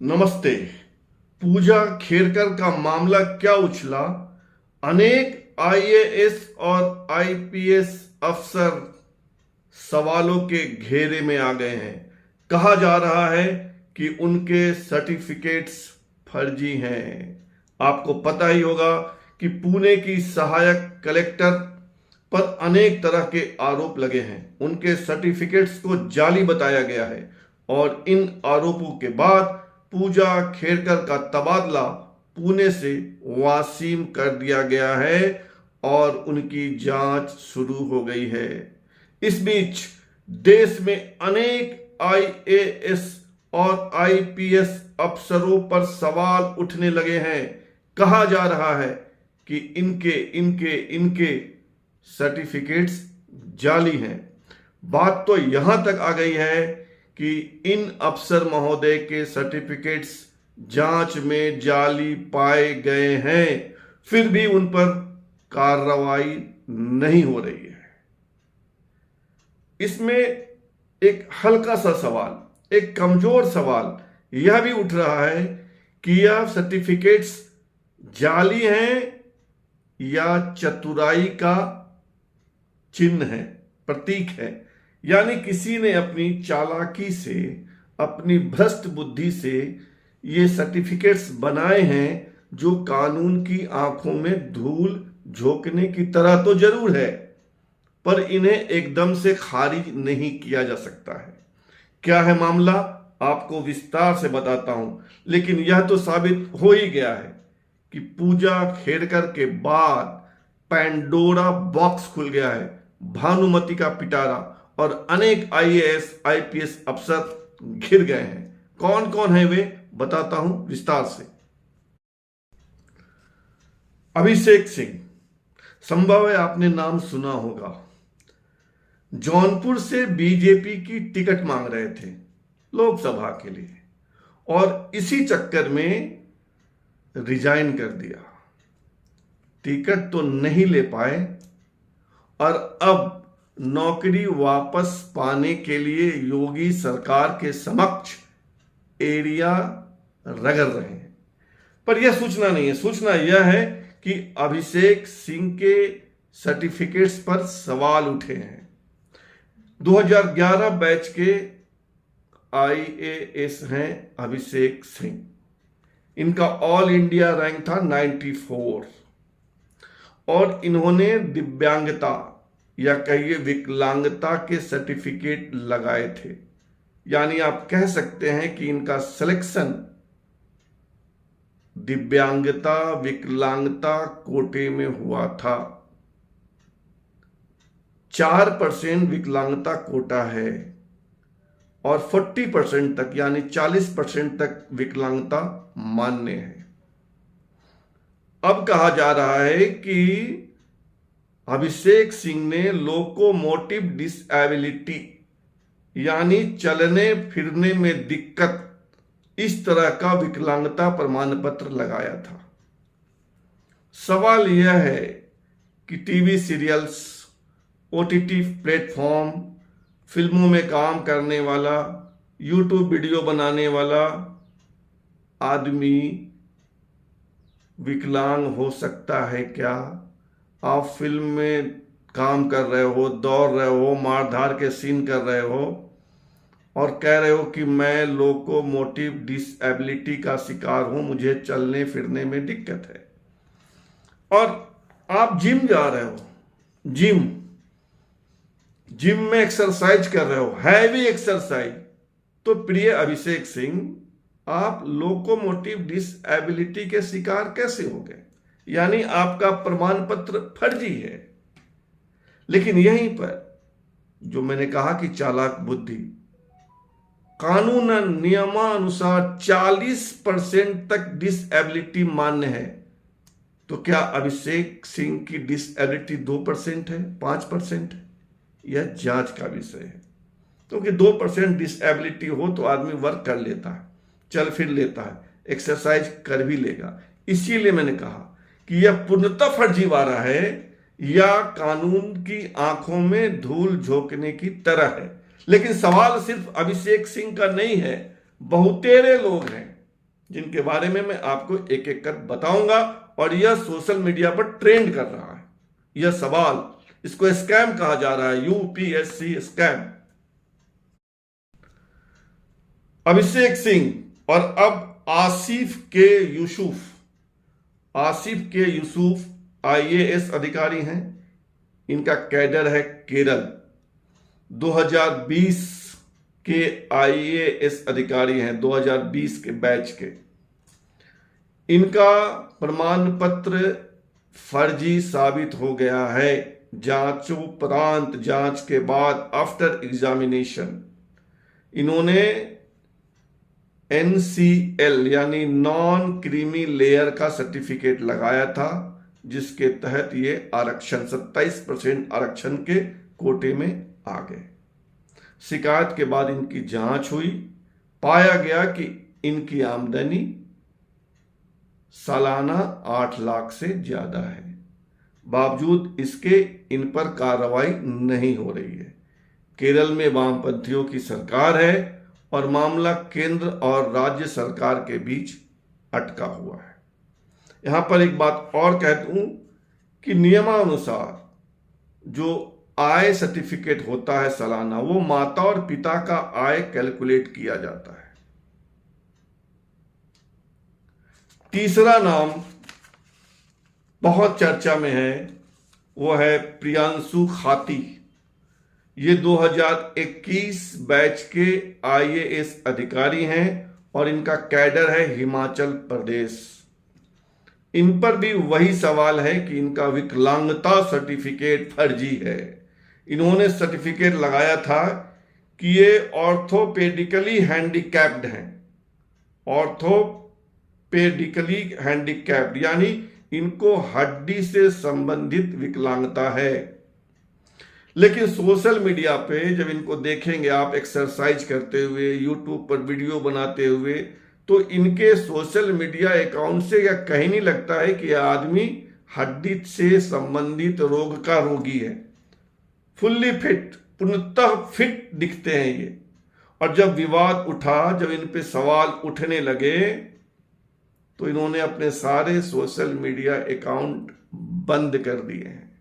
नमस्ते। पूजा खेरकर का मामला क्या उछला? अनेक आईएएस और आईपीएस अफसर सवालों के घेरे में आ गए हैं। कहा जा रहा है कि उनके सर्टिफिकेट्स फर्जी हैं। आपको पता ही होगा कि पुणे की सहायक कलेक्टर पर अनेक तरह के आरोप लगे हैं। उनके सर्टिफिकेट्स को जाली बताया गया है और इन आरोपों के बाद पूजा खेरकर का तबादला पुणे से वासिम कर दिया गया है और उनकी जांच शुरू हो गई है। इस बीच देश में अनेक आईएएस और आईपीएस अफसरों पर सवाल उठने लगे हैं। कहा जा रहा है कि इनके सर्टिफिकेट्स जाली हैं। बात तो यहां तक आ गई है कि इन अफसर महोदय के सर्टिफिकेट्स जांच में जाली पाए गए हैं, फिर भी उन पर कार्रवाई नहीं हो रही है। इसमें एक हल्का सा सवाल, एक कमजोर सवाल यह भी उठ रहा है कि यह सर्टिफिकेट्स जाली हैं या चतुराई का चिन्ह है, प्रतीक है। यानी किसी ने अपनी चालाकी से, अपनी भ्रष्ट बुद्धि से ये सर्टिफिकेट्स बनाए हैं जो कानून की आंखों में धूल झोंकने की तरह तो जरूर है, पर इन्हें एकदम से खारिज नहीं किया जा सकता है। क्या है मामला, आपको विस्तार से बताता हूं, लेकिन यह तो साबित हो ही गया है कि पूजा खेरकर के बाद पैंडोरा बॉक्स खुल गया है। भानुमति का पिटारा और अनेक आईएएस आईपीएस अफसर घिर गए हैं। कौन कौन है वे, बताता हूं विस्तार से। अभिषेक सिंह, संभव है आपने नाम सुना होगा। जौनपुर से बीजेपी की टिकट मांग रहे थे लोकसभा के लिए और इसी चक्कर में रिजाइन कर दिया। टिकट तो नहीं ले पाए और अब नौकरी वापस पाने के लिए योगी सरकार के समक्ष एरिया रगड़ रहे हैं। पर यह सूचना नहीं है, सूचना यह है कि अभिषेक सिंह के सर्टिफिकेट्स पर सवाल उठे हैं। 2011 बैच के आईएएस हैं अभिषेक सिंह। इनका ऑल इंडिया रैंक था 94 और इन्होंने दिव्यांगता या कहिए विकलांगता के सर्टिफिकेट लगाए थे। यानी आप कह सकते हैं कि इनका सिलेक्शन दिव्यांगता विकलांगता कोटे में हुआ था। 4% विकलांगता कोटा है और 40% तक यानी 40% तक विकलांगता मान्य है। अब कहा जा रहा है कि अभिषेक सिंह ने लोकोमोटिव डिसएबिलिटी यानी चलने फिरने में दिक्कत, इस तरह का विकलांगता प्रमाण पत्र लगाया था। सवाल यह है कि टीवी सीरियल्स, ओटीटी प्लेटफॉर्म, फिल्मों में काम करने वाला, यूट्यूब वीडियो बनाने वाला आदमी विकलांग हो सकता है क्या? आप फिल्म में काम कर रहे हो, दौड़ रहे हो, मारधार के सीन कर रहे हो और कह रहे हो कि मैं लोकोमोटिव डिसएबिलिटी का शिकार हूं, मुझे चलने फिरने में दिक्कत है। और आप जिम जा रहे हो, जिम में एक्सरसाइज कर रहे हो, हैवी एक्सरसाइज, तो प्रिय अभिषेक सिंह, आप लोकोमोटिव डिसएबिलिटी के शिकार कैसे हो गए? यानी आपका प्रमाण पत्र फर्जी है। लेकिन यहीं पर जो मैंने कहा कि चालाक बुद्धि, कानून नियमानुसार 40% तक डिसएबिलिटी मान्य है, तो क्या अभिषेक सिंह की डिसएबिलिटी 2% है, 5% है? यह जांच का विषय है, क्योंकि 2% डिसएबिलिटी हो तो आदमी वर्क कर लेता है, चल फिर लेता है, एक्सरसाइज कर भी लेगा। इसीलिए मैंने कहा कि यह पूर्णतः फर्जीवाड़ा है या कानून की आंखों में धूल झोंकने की तरह है। लेकिन सवाल सिर्फ अभिषेक सिंह का नहीं है, बहुतेरे लोग हैं जिनके बारे में मैं आपको एक एक कर बताऊंगा। और यह सोशल मीडिया पर ट्रेंड कर रहा है यह सवाल, इसको स्कैम कहा जा रहा है, यूपीएससी स्कैम। अभिषेक सिंह और अब आसिफ के यूसुफ आईएएस अधिकारी हैं। इनका कैडर है केरल, 2020 के आईएएस अधिकारी हैं, 2020 के बैच के। इनका प्रमाण पत्र फर्जी साबित हो गया है। जांचोपरांत, जांच के बाद आफ्टर एग्जामिनेशन इन्होंने NCL यानी नॉन क्रीमी लेयर का सर्टिफिकेट लगाया था, जिसके तहत ये आरक्षण 27% आरक्षण के कोटे में आ गए। शिकायत के बाद इनकी जांच हुई, पाया गया कि इनकी आमदनी सालाना 8 लाख से ज्यादा है। बावजूद इसके इन पर कार्रवाई नहीं हो रही है। केरल में वामपंथियों की सरकार है और मामला केंद्र और राज्य सरकार के बीच अटका हुआ है। यहां पर एक बात और कह दूं कि नियमानुसार जो आय सर्टिफिकेट होता है सालाना, वो माता और पिता का आय कैलकुलेट किया जाता है। तीसरा नाम बहुत चर्चा में है, वो है प्रियांशु खाती। ये 2021 बैच के आईएएस अधिकारी हैं और इनका कैडर है हिमाचल प्रदेश। इन पर भी वही सवाल है कि इनका विकलांगता सर्टिफिकेट फर्जी है। इन्होंने सर्टिफिकेट लगाया था कि ये ऑर्थोपेडिकली हैंडीकैप्ड हैं, ऑर्थोपेडिकली हैंडीकैप्ड यानी इनको हड्डी से संबंधित विकलांगता है। लेकिन सोशल मीडिया पे जब इनको देखेंगे आप एक्सरसाइज करते हुए, यूट्यूब पर वीडियो बनाते हुए, तो इनके सोशल मीडिया अकाउंट से यह कहीं नहीं लगता है कि यह आदमी हड्डी से संबंधित रोग का रोगी है। फुल्ली फिट, पूर्णतः फिट दिखते हैं ये। और जब विवाद उठा, जब इन पे सवाल उठने लगे, तो इन्होंने अपने सारे सोशल मीडिया अकाउंट बंद कर दिए हैं।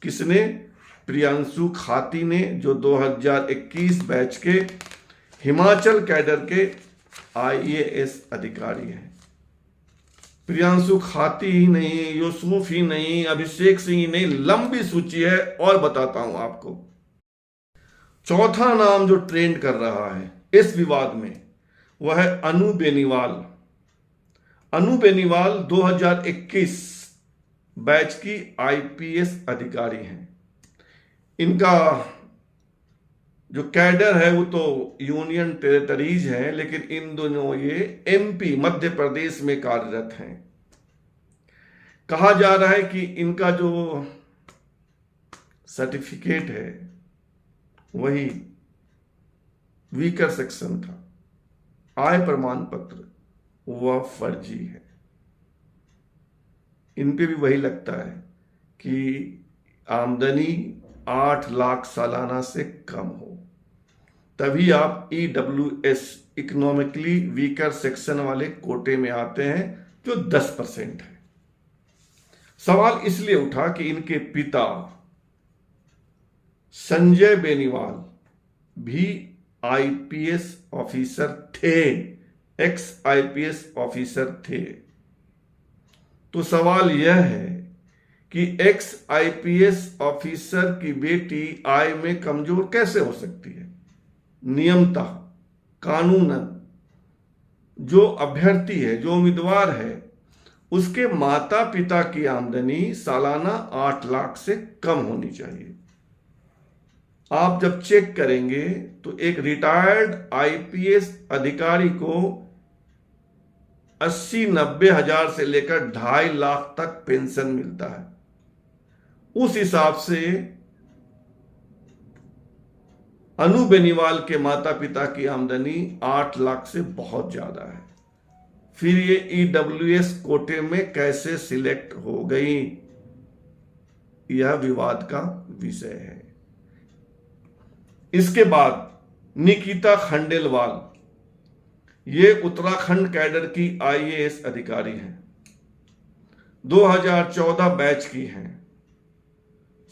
किसने? प्रियांशु खाती ने, जो 2021 बैच के हिमाचल कैडर के आईएएस अधिकारी हैं। प्रियांशु खाती ही नहीं, यूसुफ ही नहीं, अभिषेक सिंह ही नहीं, लंबी सूची है और बताता हूं आपको। चौथा नाम जो ट्रेंड कर रहा है इस विवाद में, वह है अनु बेनीवाल। अनु बेनीवाल 2021 बैच की आईपीएस अधिकारी हैं। इनका जो कैडर है वो तो यूनियन टेरिटरीज है, लेकिन इन दोनों ये एमपी मध्य प्रदेश में कार्यरत हैं। कहा जा रहा है कि इनका जो सर्टिफिकेट है वही वीकर सेक्शन का आय प्रमाण पत्र वह फर्जी है। इन पे भी वही लगता है कि आमदनी 8 लाख सालाना से कम हो, तभी आप EWS इकोनॉमिकली वीकर सेक्शन वाले कोटे में आते हैं, जो 10% है। सवाल इसलिए उठा कि इनके पिता संजय बेनीवाल भी आईपीएस ऑफिसर थे, एक्स आईपीएस ऑफिसर थे। तो सवाल यह है कि एक्स आईपीएस ऑफिसर की बेटी आय में कमजोर कैसे हो सकती है? नियमतः, कानूनन जो अभ्यर्थी है, जो उम्मीदवार है, उसके माता पिता की आमदनी सालाना 8 लाख से कम होनी चाहिए। आप जब चेक करेंगे तो एक रिटायर्ड आईपीएस अधिकारी को 80-90 हजार से लेकर 2.5 लाख तक पेंशन मिलता है। उस हिसाब से अनु बेनीवाल के माता पिता की आमदनी 8 लाख से बहुत ज्यादा है। फिर ये EWS कोटे में कैसे सिलेक्ट हो गई, यह विवाद का विषय है। इसके बाद निकिता खंडेलवाल, ये उत्तराखंड कैडर की आईएएस अधिकारी हैं, 2014 बैच की हैं,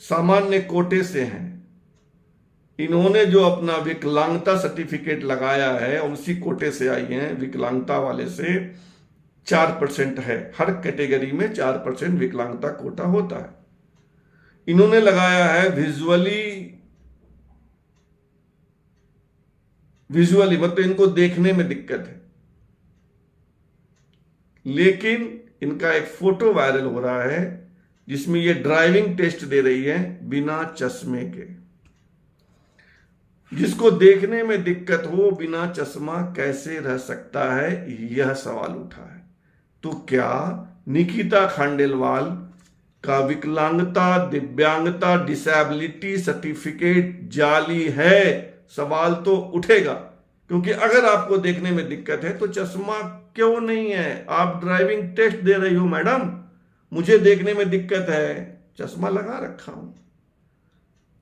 सामान्य कोटे से हैं। इन्होंने जो अपना विकलांगता सर्टिफिकेट लगाया है उसी कोटे से आई हैं, विकलांगता वाले से 4% है, हर कैटेगरी में 4% विकलांगता कोटा होता है। इन्होंने लगाया है विजुअली मतलब इनको देखने में दिक्कत है, लेकिन इनका एक फोटो वायरल हो रहा है जिसमें ये ड्राइविंग टेस्ट दे रही है बिना चश्मे के। जिसको देखने में दिक्कत हो बिना चश्मा कैसे रह सकता है, यह सवाल उठा है। तो क्या निकिता खंडेलवाल का विकलांगता, दिव्यांगता, डिसेबिलिटी सर्टिफिकेट जाली है? सवाल तो उठेगा, क्योंकि अगर आपको देखने में दिक्कत है तो चश्मा क्यों नहीं है? आप ड्राइविंग टेस्ट दे रही हो मैडम, मुझे देखने में दिक्कत है, चश्मा लगा रखा हूं।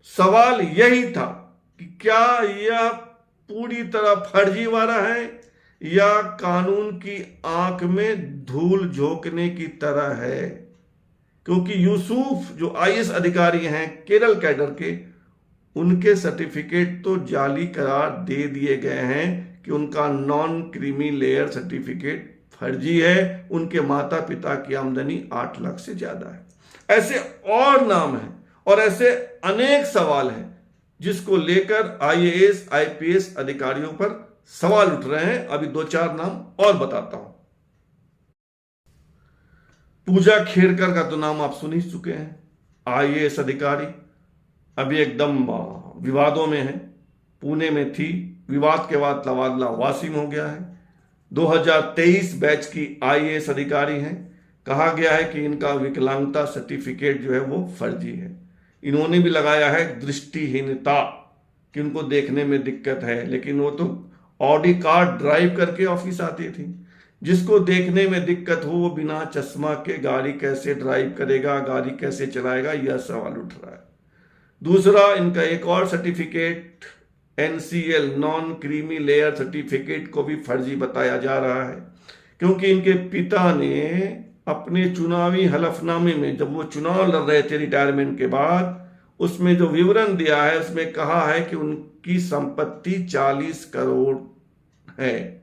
सवाल यही था कि क्या यह पूरी तरह फर्जीवाड़ा है या कानून की आंख में धूल झोंकने की तरह है? क्योंकि यूसुफ जो आईएएस अधिकारी हैं केरल कैडर के, उनके सर्टिफिकेट तो जाली करार दे दिए गए हैं कि उनका नॉन क्रीमी लेयर सर्टिफिकेट फर्जी है, उनके माता पिता की आमदनी 8 लाख से ज्यादा है। ऐसे और नाम हैं और ऐसे अनेक सवाल हैं जिसको लेकर आईएएस आईपीएस अधिकारियों पर सवाल उठ रहे हैं। अभी 2-4 नाम और बताता हूं। पूजा खेरकर का तो नाम आप सुन ही चुके हैं, आईएएस अधिकारी, अभी एकदम विवादों में है। पुणे में थी, विवाद के बाद तबादला वासिम हो गया है। 2023 बैच की आईएएस अधिकारी हैं। कहा गया है कि इनका विकलांगता सर्टिफिकेट जो है वो फर्जी है। इन्होंने भी लगाया है दृष्टिहीनता, कि उनको देखने में दिक्कत है, लेकिन वो तो ऑडी कार ड्राइव करके ऑफिस आती थी। जिसको देखने में दिक्कत हो वो बिना चश्मा के गाड़ी कैसे ड्राइव करेगा, गाड़ी कैसे चलाएगा, यह सवाल उठ रहा है। दूसरा, इनका एक और certificate NCL non creamy layer certificate को भी फर्जी बताया जा रहा है, क्योंकि इनके पिता ने अपने चुनावी हलफनामे में, जब वो चुनाव लड़ रहे थे रिटायरमेंट के बाद, उसमें जो विवरण दिया है उसमें कहा है कि उनकी संपत्ति 40 करोड़ है,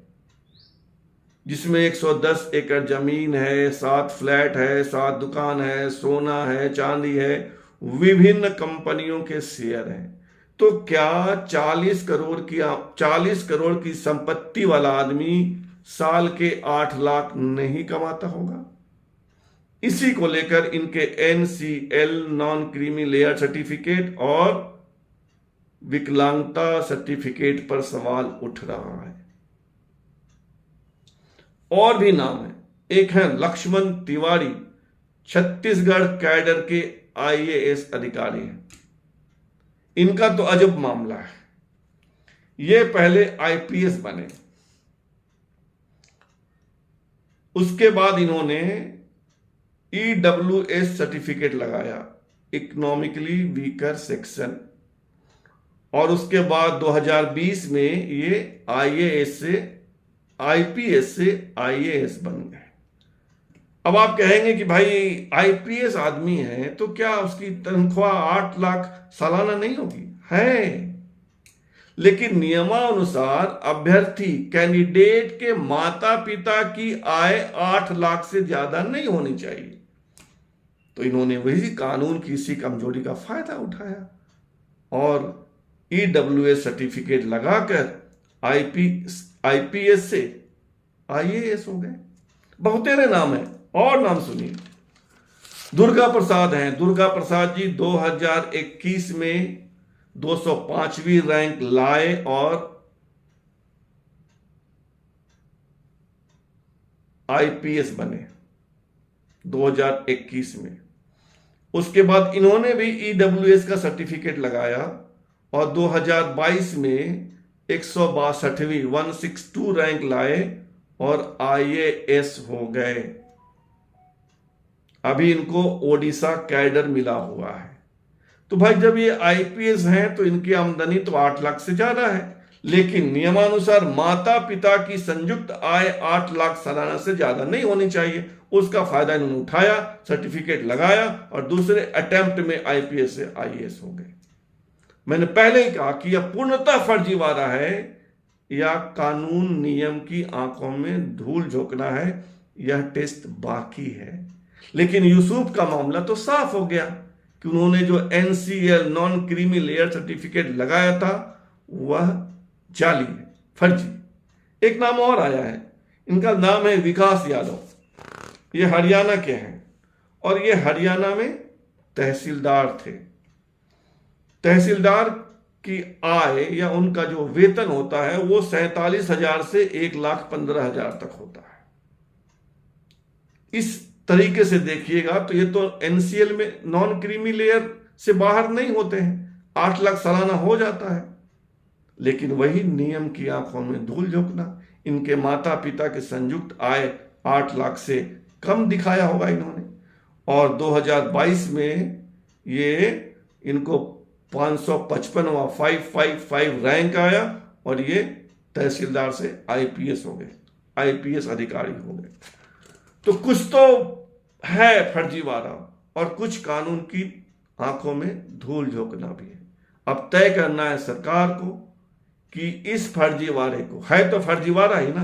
जिसमें 110 एकड़ जमीन है, 7 फ्लैट है, 7 दुकान है, सोना है, चांदी है, विभिन्न कंपनियों के शेयर हैं। तो क्या 40 करोड़ की संपत्ति वाला आदमी साल के 8 लाख नहीं कमाता होगा? इसी को लेकर इनके NCL non creamy layer certificate और विकलांगता सर्टिफिकेट पर सवाल उठ रहा है। और भी नाम है। एक है लक्ष्मण तिवारी, छत्तीसगढ़ कैडर के आईएएस अधिकारी हैं। इनका तो अजब मामला है। ये पहले आईपीएस बने, उसके बाद इन्होंने ईडब्ल्यूएस सर्टिफिकेट लगाया, इकोनॉमिकली वीकर सेक्शन, और उसके बाद 2020 में ये आईएएस से आईपीएस से आईएएस बन गए। अब आप कहेंगे कि भाई आईपीएस आदमी है तो क्या उसकी तनख्वाह 8 लाख सालाना नहीं होगी? है, लेकिन नियमानुसार अभ्यर्थी कैंडिडेट के माता पिता की आय 8 लाख से ज्यादा नहीं होनी चाहिए। तो इन्होंने वही कानून की इसी कमजोरी का फायदा उठाया और ईडब्ल्यूएस सर्टिफिकेट लगाकर आईपीएस से आईएएस हो गए। बहुतेरे नाम है, और नाम सुनिए। दुर्गा प्रसाद हैं। दुर्गा प्रसाद जी 2021 में 205वीं रैंक लाए और आईपीएस बने 2021 में। उसके बाद इन्होंने भी ईडब्ल्यूएस का सर्टिफिकेट लगाया और 2022 में 162वीं 162 रैंक लाए और आईएएस हो गए। अभी इनको ओडिशा कैडर मिला हुआ है। तो भाई जब ये आईपीएस हैं तो इनकी आमदनी तो 8 लाख से ज्यादा है, लेकिन नियमानुसार माता पिता की संयुक्त आय 8 लाख सालाना से ज्यादा नहीं होनी चाहिए। उसका फायदा इन्होंने उठाया, सर्टिफिकेट लगाया और दूसरे अटेम्प्ट में आईपीएस से आईएएस हो गए। मैंने पहले ही कहा कि यह पूर्णतः फर्जीवाड़ा है या कानून नियम की आंखों में धूल झोंकना है। यह टेस्ट बाकी है। लेकिन यूसुफ का मामला तो साफ हो गया कि उन्होंने जो NCL non creamy layer certificate लगाया था वह जाली है, फर्जी। एक नाम और आया है, इनका नाम है विकास यादव। ये हरियाणा के हैं और ये हरियाणा में तहसीलदार थे। तहसीलदार की आय या उनका जो वेतन होता है वो 47,000 से 1,15,000 तक होता है। इस तरीके से देखिएगा तो ये तो एनसीएल में नॉन क्रीमी लेयर से बाहर नहीं होते हैं, 8 लाख सालाना हो जाता है। लेकिन वही नियम की आंखों में धूल झोंकना। इनके माता पिता के संयुक्त आय 8 लाख से कम दिखाया होगा इन्होंने, और 2022 में ये इनको 555वां 555 रैंक आया और ये तहसीलदार से आईपीएस हो गए, आईपीएस अधिकारी हो गए। तो कुछ तो है फर्जीवाड़ा और कुछ कानून की आंखों में धूल झोंकना भी है। अब तय करना है सरकार को कि इस फर्जीवाड़े को, है तो फर्जीवाड़ा ही ना,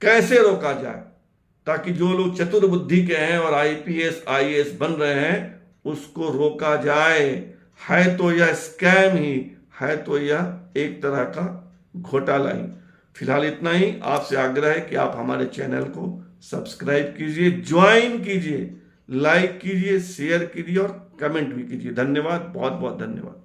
कैसे रोका जाए ताकि जो लोग चतुर बुद्धि के हैं और आईपीएस आईएएस बन रहे हैं उसको रोका जाए। है तो यह स्कैम ही, है तो यह एक तरह का घोटाला ही। फिलहाल इतना ही। आपसे आग्रह है कि आप हमारे चैनल को सब्सक्राइब कीजिए, ज्वाइन कीजिए, लाइक कीजिए, शेयर कीजिए और कमेंट भी कीजिए। धन्यवाद, बहुत बहुत धन्यवाद।